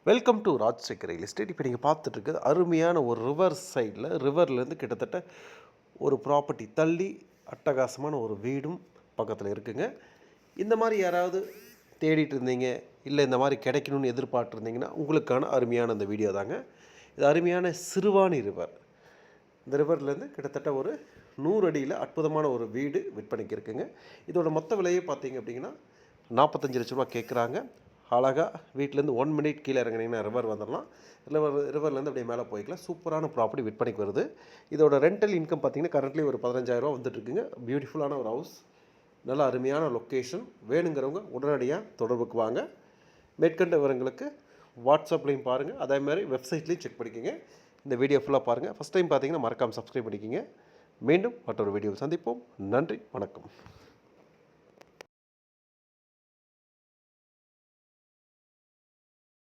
Welcome to Rajsekar real estate. இப்போ நீங்கள் பார்த்துட்ருக்குது அருமையான ஒரு ரிவர் சைடில், ரிவர்லேருந்து கிட்டத்தட்ட ஒரு ப்ராப்பர்ட்டி தள்ளி அட்டகாசமான ஒரு வீடும் பக்கத்தில் இருக்குங்க. இந்த மாதிரி யாராவது தேடிட்டு இருந்தீங்க, இல்லை இந்த மாதிரி கிடைக்கணும்னு எதிர்பார்த்துருந்தீங்கன்னா உங்களுக்கான அருமையான அந்த வீடியோ தாங்க. இது அருமையான சிறுவாணி ரிவர். இந்த ரிவர்லேருந்து கிட்டத்தட்ட ஒரு 100 அடியில் அற்புதமான ஒரு வீடு விற்பனைக்கு இருக்குங்க. இதோட மொத்த விலையே பார்த்தீங்க அப்படிங்கன்னா 45 லட்ச ரூபா கேட்குறாங்க. அழகாக வீட்டிலேருந்து 1 மினிட் கீழே இறங்குனீங்கன்னா ரிவர் வந்துடலாம். ரிவர்லேருந்து அப்படியே மேலே போய்க்கலாம். சூப்பரான ப்ராப்பர்ட்டி விற்பனைக்கு வருது. இதோட ரெண்டல் இன்கம் பார்த்தீங்கன்னா கரண்ட்லி ஒரு 15,000 ரூபா வந்துட்டுருக்குங்க. பியூட்டிஃபுல்லான ஒரு ஹவுஸ், நல்ல அருமையான லொக்கேஷன். வேணுங்கிறவங்க உடனடியாக தொடர்புக்கு வாங்க. மேற்கண்ட விவரங்களுக்கு வாட்ஸ்அப்லேயும் பாருங்கள், அதேமாதிரி வெப்சைட்லேயும் செக் பண்ணிக்கோங்க. இந்த வீடியோ ஃபுல்லாக பாருங்கள். ஃபஸ்ட் டைம் பார்த்தீங்கன்னா மறக்காமல் சப்ஸ்கிரைப் பண்ணிக்கோங்க. மீண்டும் மற்றொரு வீடியோவில் சந்திப்போம். நன்றி, வணக்கம்.